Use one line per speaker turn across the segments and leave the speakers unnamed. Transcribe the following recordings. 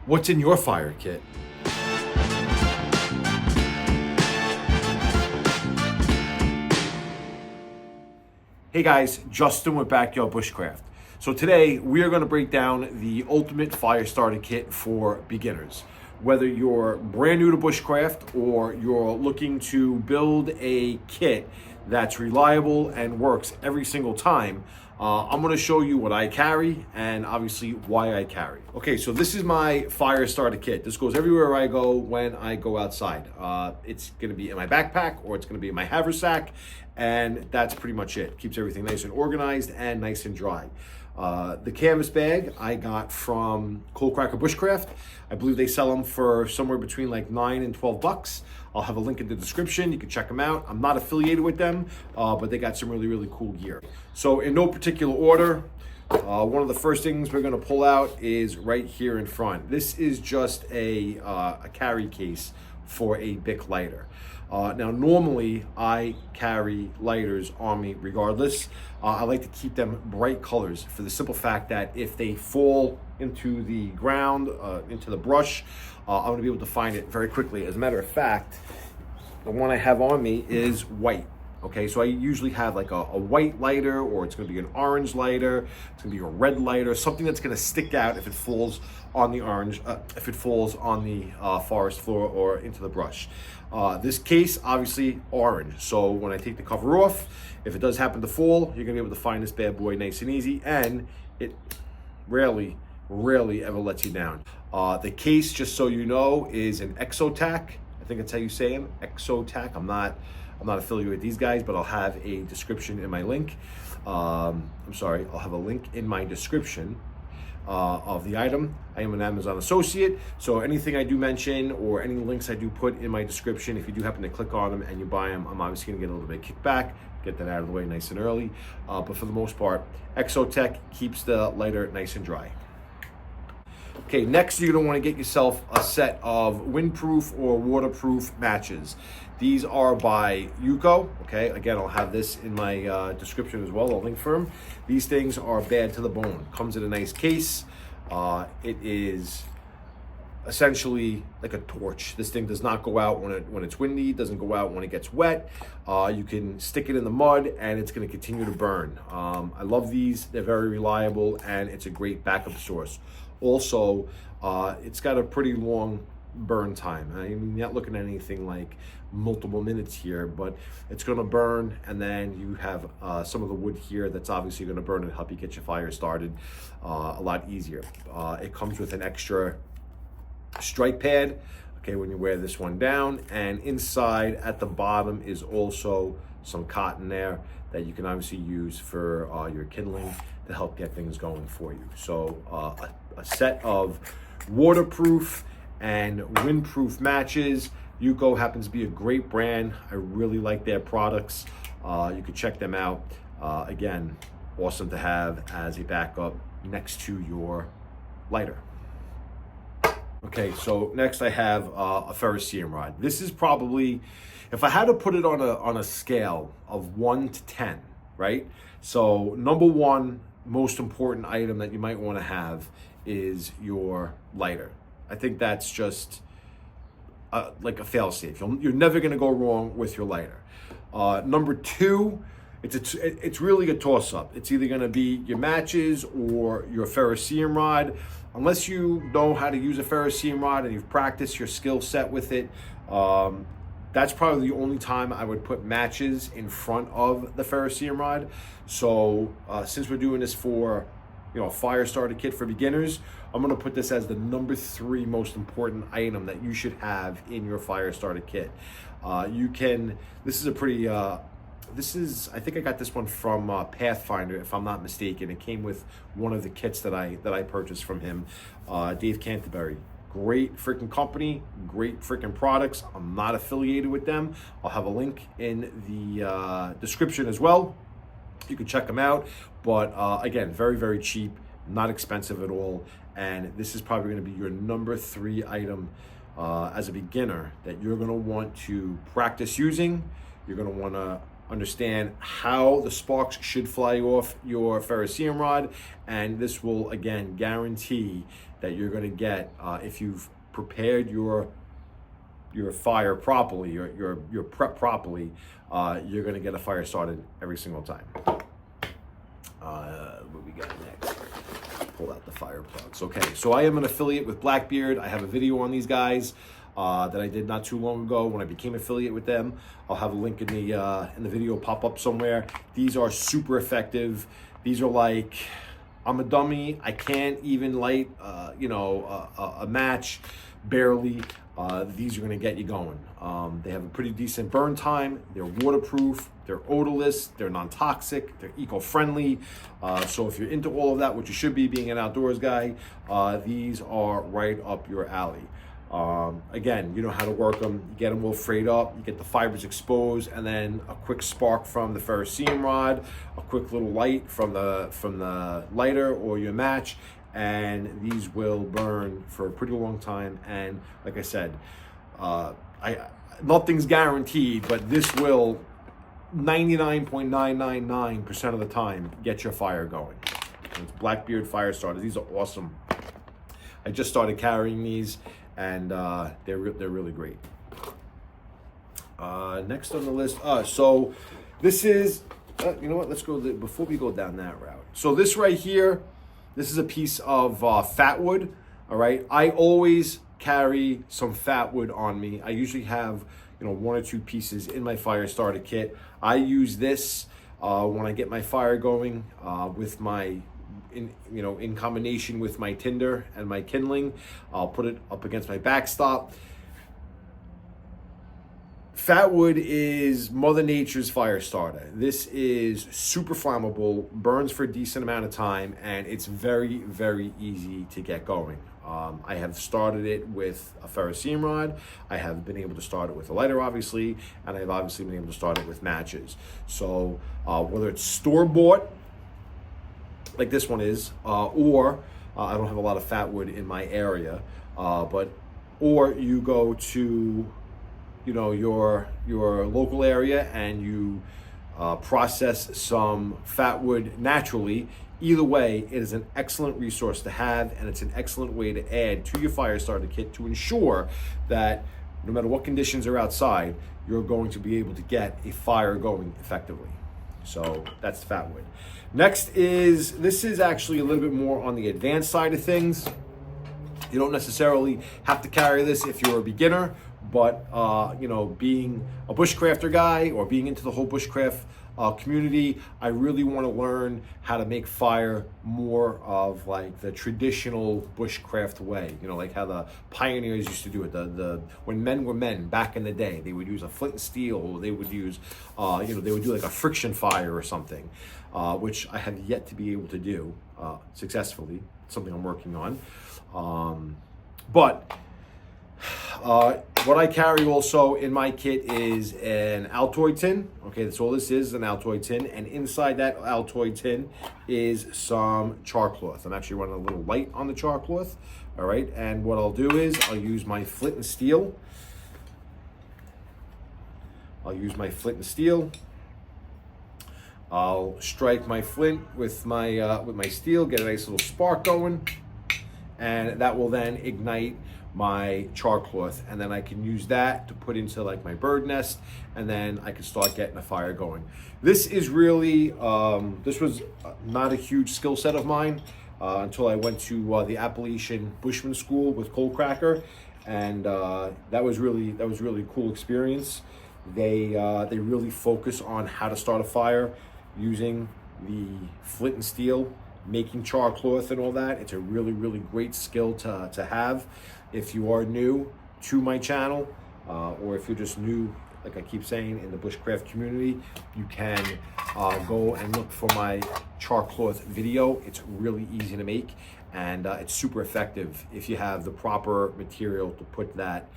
What's in your fire kit? Hey guys, Justin with Backyard Bushcraft. So today we are going to break down the ultimate fire starter kit for beginners. Whether you're brand new to bushcraft or you're looking to build a kit that's reliable and works every single time, I'm going to show you what I carry and obviously why I carry. Okay, so this is my fire starter kit. This goes everywhere I go when I go outside. It's going to be in my backpack or it's going to be in my haversack, and that's pretty much it. Keeps everything nice and organized and nice and dry. The canvas bag I got from Cold Cracker Bushcraft. I believe they sell them for somewhere between like $9 and $12. I'll have a link in the description. You can check them out. I'm not affiliated with them, but they got some really, really cool gear. So in no particular order, one of the first things we're going to pull out is right here in front. This is just a carry case for a Bic lighter. Now, normally I carry lighters on me regardless. I like to keep them bright colors for the simple fact that if they fall into the ground, into the brush, I'm going to be able to find it very quickly. As a matter of fact, the one I have on me is white. Okay, so I usually have like a white lighter, or it's going to be an orange lighter, it's going to be a red lighter, something that's going to stick out if it falls on the orange, if it falls on the forest floor or into the brush. This case, obviously orange, so when I take the cover off, if it does happen to fall, you're going to be able to find this bad boy nice and easy, and it rarely ever lets you down. The case, just so you know, is an Exotac. I think that's how you say it, Exotac. I'm not affiliated with these guys, but I'll have a description in my link. I'll have a link in my description of the item. I am an Amazon associate, so anything I do mention or any links I do put in my description, if you do happen to click on them and you buy them, I'm obviously gonna get a little bit of kickback, get that out of the way nice and early. But for the most part, Exotec keeps the lighter nice and dry. Okay, next you're gonna wanna get yourself a set of windproof or waterproof matches. These are by Yuko, okay? Again, I'll have this in my description as well, I'll link for them. These things are bad to the bone. Comes in a nice case. It is essentially like a torch. This thing does not go out when it's windy, doesn't go out when it gets wet. You can stick it in the mud and it's gonna continue to burn. I love these, they're very reliable, and it's a great backup source. Also, it's got a pretty long burn time. I mean, you're not looking at anything like multiple minutes here, but it's going to burn, and then you have some of the wood here that's obviously going to burn and help you get your fire started a lot easier. It comes with an extra strike pad, okay, when you wear this one down, and inside at the bottom is also some cotton there that you can obviously use for your kindling to help get things going for you. So a set of waterproof and windproof matches. Yuko happens to be a great brand. I really like their products. You can check them out. Again, awesome to have as a backup next to your lighter. Okay, so next I have a ferrocerium rod. This is probably, if I had to put it on a scale of 1 to 10, right? So number one most important item that you might want to have is your lighter. I think that's just like a fail-safe. You're never going to go wrong with your lighter. Number two, it's really a toss-up. It's either going to be your matches or your ferrocerium rod. Unless you know how to use a ferrocerium rod and you've practiced your skill set with it, that's probably the only time I would put matches in front of the ferrocerium rod. So since we're doing this for a fire starter kit for beginners, I'm going to put this as the number 3 most important item that you should have in your fire starter kit. This is a pretty, I think I got this one from Pathfinder, if I'm not mistaken. It came with one of the kits that I purchased from him, Dave Canterbury. Great freaking company, great freaking products. I'm not affiliated with them. I'll have a link in the description as well. You can check them out, but again, very, very cheap, not expensive at all, and this is probably going to be your number 3 item as a beginner that you're going to want to practice using. You're going to want to understand how the sparks should fly off your ferrocerium rod, and this will again guarantee that you're going to get if you've prepared your fire properly, your prep properly. You're going to get a fire started every single time. What we got next? Pull out the fire plugs. Okay, so I am an affiliate with Blackbeard. I have a video on these guys that I did not too long ago when I became affiliate with them. I'll have a link in the video pop up somewhere. These are super effective. These are like, I'm a dummy. I can't even light a match, barely. These are going to get you going. They have a pretty decent burn time. They're waterproof. They're odorless. They're non-toxic. They're eco-friendly. So if you're into all of that, which you should be, being an outdoors guy, these are right up your alley. Again, you know how to work them. You get them all frayed up. You get the fibers exposed, and then a quick spark from the ferrocerium rod, a quick little light from the lighter or your match, and these will burn for a pretty long time. And like I said, nothing's guaranteed, but this will 99.999% of the time get your fire going. And it's Blackbeard fire starters. These are awesome. I just started carrying these, and they're really great. Next on the list, so this is, you know what? Let's go before we go down that route. So this right here, this is a piece of fat wood. All right, I always carry some fat wood on me. I usually have, you know, 1 or 2 pieces in my fire starter kit. I use this when I get my fire going with my, in combination with my tinder and my kindling. I'll put it up against my backstop. Fat wood is Mother Nature's fire starter. This is super flammable, burns for a decent amount of time, and it's very, very easy to get going. I have started it with a ferrocerium rod. I have been able to start it with a lighter, obviously, and I've obviously been able to start it with matches. So whether it's store-bought, like this one is, or I don't have a lot of fat wood in my area, or you go to, you know, your local area and you process some fat wood naturally. Either way, it is an excellent resource to have, and it's an excellent way to add to your fire starter kit to ensure that no matter what conditions are outside, you're going to be able to get a fire going effectively. So that's fat wood. Next this is actually a little bit more on the advanced side of things. You don't necessarily have to carry this if you're a beginner, but you know, being a bushcrafter guy or being into the whole bushcraft community, I really want to learn how to make fire more of like the traditional bushcraft way. You know, like how the pioneers used to do it. When men were men back in the day, they would use a flint and steel, or they would use, they would do like a friction fire or something, which I have yet to be able to do successfully. It's something I'm working on. What I carry also in my kit is an Altoid tin. Okay, that's all this is, an Altoid tin. And inside that Altoid tin is some char cloth. I'm actually running a little light on the char cloth. All right, and what I'll do is I'll use my flint and steel. I'll strike my flint with my steel, get a nice little spark going, and that will then ignite my char cloth, and then I can use that to put into like my bird nest, and then I can start getting a fire going. This is really, this was not a huge skill set of mine until I went to the Appalachian Bushman School with Cold Cracker, and that was really a cool experience. They really focus on how to start a fire using the flint and steel, making char cloth and all that. It's a really, really great skill to have if you are new to my channel, or if you're just new, like I keep saying, in the bushcraft community. You can go and look for my char cloth video. It's really easy to make, and it's super effective if you have the proper material to put that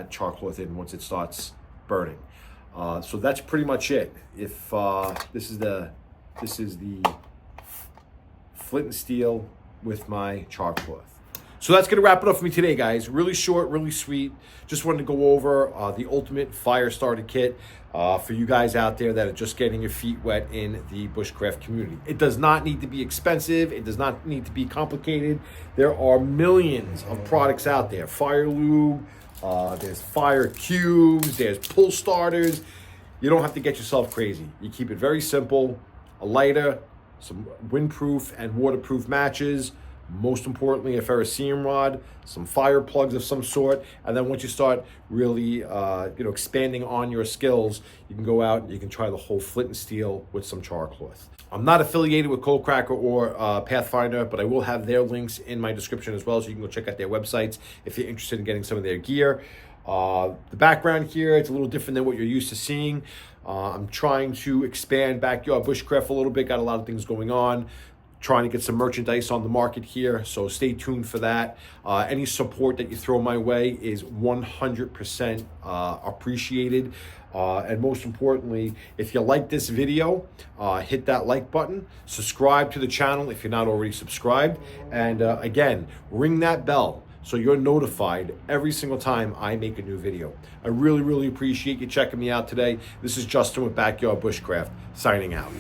char cloth in once it starts burning. So that's pretty much it. If this is the flint and steel with my char cloth. So that's going to wrap it up for me today, guys. Really short, really sweet. Just wanted to go over the ultimate fire starter kit for you guys out there that are just getting your feet wet in the bushcraft community. It does not need to be expensive. It does not need to be complicated. There are millions of products out there. Fire lube, there's fire cubes, there's pull starters. You don't have to get yourself crazy. You keep it very simple. A lighter, some windproof and waterproof matches, most importantly a ferrocerium rod, some fire plugs of some sort, and then once you start really expanding on your skills, you can go out and you can try the whole flint and steel with some char cloth. I'm not affiliated with Cold Cracker or Pathfinder, but I will have their links in my description as well, so you can go check out their websites if you're interested in getting some of their gear. The background here, it's a little different than what you're used to seeing. I'm trying to expand backyard bushcraft a little bit, got a lot of things going on, trying to get some merchandise on the market here, so stay tuned for that. Any support that you throw my way is 100% appreciated. And most importantly, if you like this video, hit that like button, subscribe to the channel if you're not already subscribed, and again, ring that bell so you're notified every single time I make a new video. I really, really appreciate you checking me out today. This is Justin with Backyard Bushcraft, signing out.